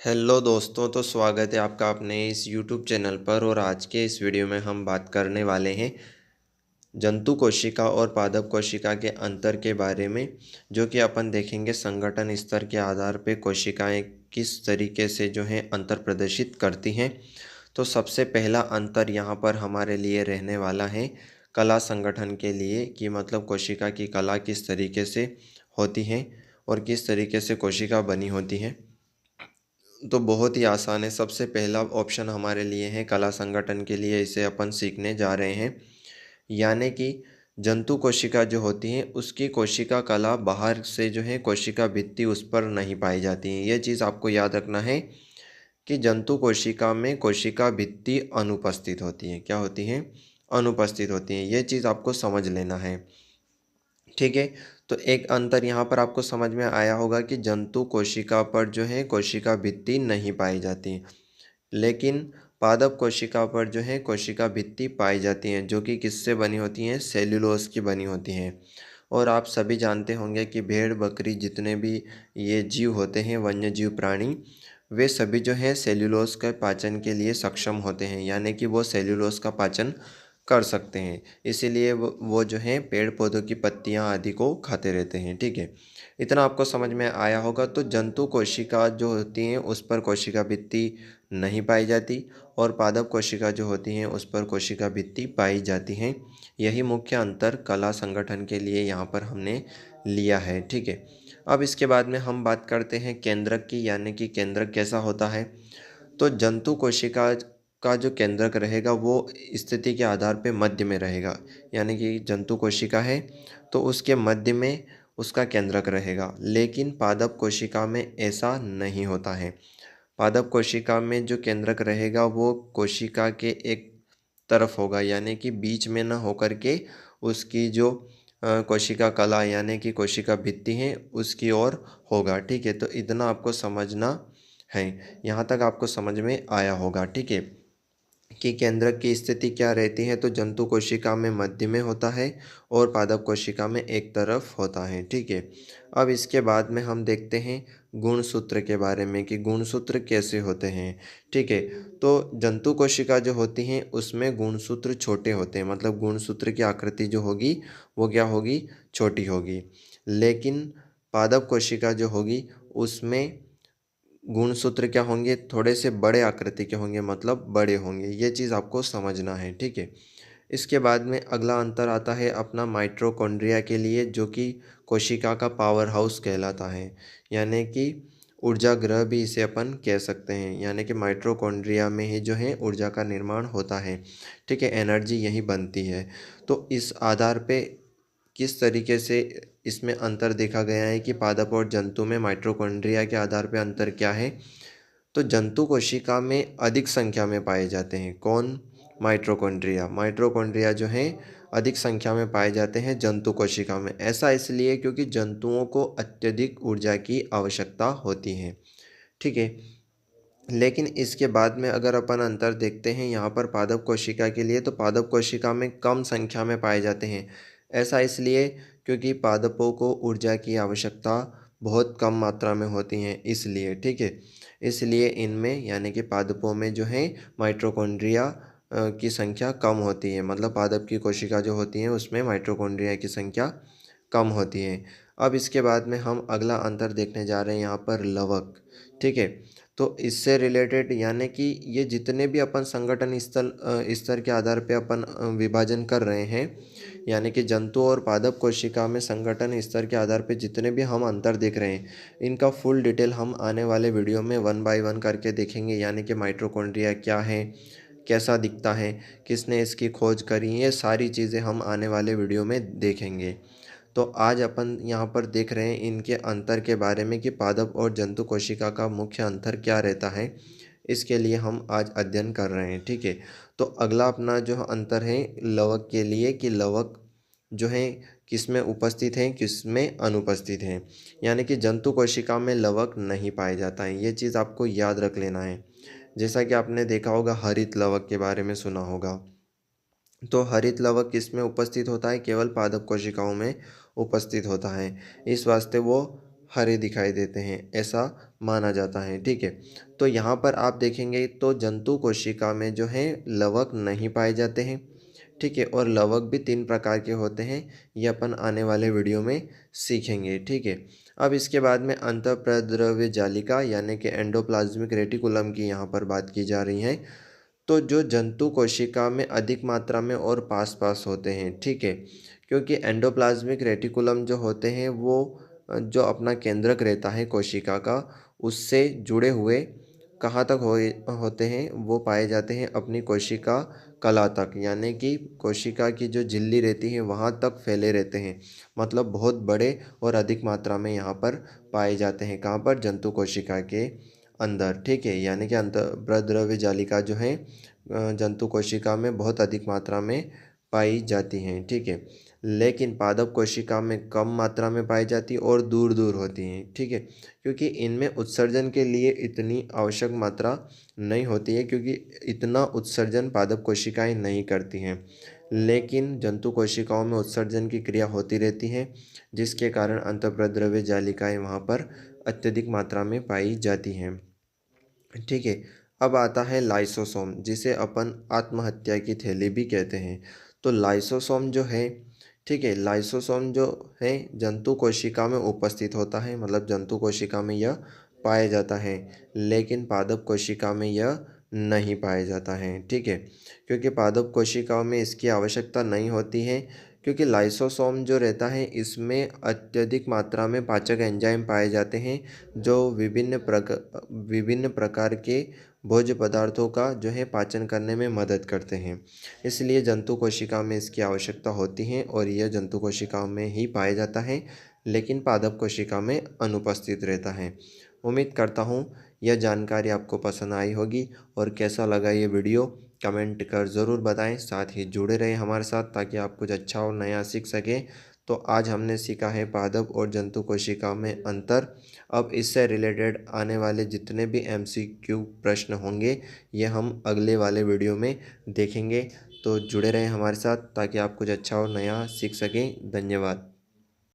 Hello दोस्तों, तो स्वागत है आपका अपने इस यूट्यूब चैनल पर। और आज के इस वीडियो में हम बात करने वाले हैं जंतु कोशिका और पादप कोशिका के अंतर के बारे में, जो कि अपन देखेंगे संगठन स्तर के आधार पे कोशिकाएं किस तरीके से जो हैं अंतर प्रदर्शित करती हैं। तो सबसे पहला अंतर यहाँ पर हमारे लिए रहने वाला है कला संगठन के लिए, कि मतलब कोशिका की कला किस तरीके से होती है और किस तरीके से कोशिका बनी होती है। तो बहुत ही आसान है। सबसे पहला ऑप्शन हमारे लिए है कला संगठन के लिए, इसे अपन सीखने जा रहे हैं। यानी कि जंतु कोशिका जो होती है उसकी कोशिका कला बाहर से जो है कोशिका भित्ति उस पर नहीं पाई जाती है। ये चीज़ आपको याद रखना है कि जंतु कोशिका में कोशिका भित्ति अनुपस्थित होती है। क्या होती है? अनुपस्थित होती है। ये चीज़ आपको समझ लेना है। ठीक है। तो एक अंतर यहाँ पर आपको समझ में आया होगा कि जंतु कोशिका पर जो है कोशिका भित्ति नहीं पाई जाती, लेकिन पादप कोशिका पर जो है कोशिका भित्ति पाई जाती हैं, जो कि किससे बनी होती हैं? सेल्यूलोज की बनी होती हैं। और आप सभी जानते होंगे कि भेड़ बकरी जितने भी ये जीव होते हैं, वन्य जीव प्राणी, वे सभी जो हैं सेल्यूलोज के पाचन के लिए सक्षम होते हैं। यानी कि वो सेल्यूलोज का पाचन कर सकते हैं। इसीलिए वो जो हैं पेड़ पौधों की पत्तियां आदि को खाते रहते हैं। ठीक है, इतना आपको समझ में आया होगा। तो जंतु कोशिका जो होती हैं उस पर कोशिका भित्ति नहीं पाई जाती, और पादप कोशिका जो होती हैं उस पर कोशिका भित्ति पाई जाती हैं। यही मुख्य अंतर कला संगठन के लिए यहाँ पर हमने लिया है। ठीक है। अब इसके बाद में हम बात करते हैं केंद्रक की, यानी कि केंद्रक कैसा होता है। तो जंतु कोशिका का जो केंद्रक रहेगा वो स्थिति के आधार पे मध्य में रहेगा। यानी कि जंतु कोशिका है तो उसके मध्य में उसका केंद्रक रहेगा, लेकिन पादप कोशिका में ऐसा नहीं होता है। पादप कोशिका में जो केंद्रक रहेगा वो कोशिका के एक तरफ होगा, यानी कि बीच में न होकर के उसकी जो कोशिका कला यानी कि कोशिका भित्ति है उसकी ओर होगा। ठीक है, तो इतना आपको समझना है। यहाँ तक आपको समझ में आया होगा। ठीक है, कि केंद्रक की स्थिति क्या रहती है। तो जंतु कोशिका में मध्य में होता है और पादप कोशिका में एक तरफ होता है। ठीक है। अब इसके बाद में हम देखते हैं गुणसूत्र के बारे में, कि गुणसूत्र कैसे होते हैं। ठीक है। तो जंतु कोशिका जो होती हैं उसमें गुणसूत्र छोटे होते हैं, मतलब गुणसूत्र की आकृति जो होगी वो क्या होगी? छोटी होगी। लेकिन पादप कोशिका जो होगी उसमें गुणसूत्र क्या होंगे? थोड़े से बड़े आकृति के होंगे, मतलब बड़े होंगे। ये चीज़ आपको समझना है। ठीक है। इसके बाद में अगला अंतर आता है अपना माइटोकॉन्ड्रिया के लिए, जो कि कोशिका का पावर हाउस कहलाता है। यानी कि ऊर्जा गृह भी इसे अपन कह सकते हैं। यानी कि माइटोकॉन्ड्रिया में ही जो है ऊर्जा का निर्माण होता है। ठीक है, एनर्जी यहीं बनती है। तो इस आधार पे किस तरीके से इसमें अंतर देखा गया है कि पादप और जंतु में माइटोकॉन्ड्रिया के आधार पे अंतर क्या है। तो जंतु कोशिका में अधिक संख्या में पाए जाते हैं। कौन? माइटोकॉन्ड्रिया। माइटोकॉन्ड्रिया जो हैं अधिक संख्या में पाए जाते हैं जंतु कोशिका में। ऐसा इसलिए क्योंकि जंतुओं को अत्यधिक ऊर्जा की आवश्यकता होती है। ठीक है। लेकिन इसके बाद में अगर अपन अंतर देखते हैं यहाँ पर पादप कोशिका के लिए, तो पादप कोशिका में कम संख्या में पाए जाते हैं। ऐसा इसलिए क्योंकि पादपों को ऊर्जा की आवश्यकता बहुत कम मात्रा में होती है, इसलिए। ठीक है। इसलिए इनमें यानी कि पादपों में जो है माइटोकॉन्ड्रिया की संख्या कम होती है। मतलब पादप की कोशिका जो होती हैं उसमें माइटोकॉन्ड्रिया की संख्या कम होती है। अब इसके बाद में हम अगला अंतर देखने जा रहे हैं यहाँ पर लवक। ठीक है। तो इससे रिलेटेड यानी कि ये जितने भी अपन संगठन स्तर के आधार पे अपन विभाजन कर रहे हैं, यानी कि जंतु और पादप कोशिका में संगठन स्तर के आधार पे जितने भी हम अंतर देख रहे हैं, इनका फुल डिटेल हम आने वाले वीडियो में 1 बाय 1 करके देखेंगे। यानी कि माइटोकॉन्ड्रिया क्या है, कैसा दिखता है, किसने इसकी खोज करी, ये सारी चीज़ें हम आने वाले वीडियो में देखेंगे। तो आज अपन यहाँ पर देख रहे हैं इनके अंतर के बारे में, कि पादप और जंतु कोशिका का मुख्य अंतर क्या रहता है। इसके लिए हम आज अध्ययन कर रहे हैं। ठीक है। तो अगला अपना जो अंतर है लवक के लिए, कि लवक जो है किसमें उपस्थित हैं, किसमें अनुपस्थित हैं। यानी कि जंतु कोशिका में लवक नहीं पाया जाता है। ये चीज़ आपको याद रख लेना है। जैसा कि आपने देखा होगा, हरित लवक के बारे में सुना होगा। तो हरित लवक किसमें उपस्थित होता है? केवल पादप कोशिकाओं में उपस्थित होता है। इस वास्ते वो हरे दिखाई देते हैं। ऐसा माना जाता है। ठीक है, तो यहाँ पर आप देखेंगे तो जंतु कोशिका में जो है लवक नहीं पाए जाते हैं। ठीक है, और लवक भी 3 प्रकार के होते हैं, ये अपन आने वाले वीडियो में सीखेंगे। ठीक है, अब इसके बाद में अंतःप्रद्रव्य जालिका यानी कि एंडोप्लाज्मिक रेटिकुलम की यहाँ पर बात की जा रही है। तो जो जंतु कोशिका में अधिक मात्रा में और पास-पास होते हैं। ठीक है, क्योंकि एंडोप्लाज्मिक रेटिकुलम जो होते हैं वो जो अपना केंद्रक रहता है कोशिका का, उससे जुड़े हुए कहाँ तक होते हैं, वो पाए जाते हैं अपनी कोशिका कला तक, यानी कि कोशिका की जो झिल्ली रहती है वहाँ तक फैले रहते हैं। मतलब बहुत बड़े और अधिक मात्रा में यहाँ पर पाए जाते हैं। कहाँ पर? जंतु कोशिका के अंदर। ठीक है, यानी कि अंतःप्रद्रव्य जालिका जो है जंतु कोशिका में बहुत अधिक मात्रा में पाई जाती हैं। ठीक है, लेकिन पादप कोशिका में कम मात्रा में पाई जाती और दूर दूर होती हैं। ठीक है, क्योंकि इनमें उत्सर्जन के लिए इतनी आवश्यक मात्रा नहीं होती है, क्योंकि इतना उत्सर्जन पादप कोशिकाएं नहीं करती हैं। लेकिन जंतु कोशिकाओं में उत्सर्जन की क्रिया होती रहती है, जिसके कारण अंतःप्रद्रव्य जालिकाएं वहाँ पर अत्यधिक मात्रा में पाई जाती हैं। ठीक है, अब आता है लाइसोसोम, जिसे अपन आत्महत्या की थैली भी कहते हैं। तो लाइसोसोम जो है, ठीक है, लाइसोसोम जो है जंतु कोशिका में उपस्थित होता है, मतलब जंतु कोशिका में यह पाया जाता है, लेकिन पादप कोशिका में यह नहीं पाया जाता है। ठीक है, क्योंकि पादप कोशिकाओं में इसकी आवश्यकता नहीं होती है, क्योंकि लाइसोसोम जो रहता है इसमें अत्यधिक मात्रा में पाचक एंजाइम पाए जाते हैं, जो विभिन्न प्रकार के भोज्य पदार्थों का जो है पाचन करने में मदद करते हैं। इसलिए जंतु कोशिका में इसकी आवश्यकता होती है और यह जंतु कोशिकाओं में ही पाया जाता है, लेकिन पादप कोशिका में अनुपस्थित रहता है। उम्मीद करता हूँ यह जानकारी आपको पसंद आई होगी, और कैसा लगा ये वीडियो कमेंट कर ज़रूर बताएं। साथ ही जुड़े रहें हमारे साथ, ताकि आप कुछ अच्छा और नया सीख सकें। तो आज हमने सीखा है पादप और जंतु कोशिका में अंतर। अब इससे रिलेटेड आने वाले जितने भी MCQ प्रश्न होंगे, ये हम अगले वाले वीडियो में देखेंगे। तो जुड़े रहें हमारे साथ, ताकि आप कुछ अच्छा और नया सीख सकें। धन्यवाद।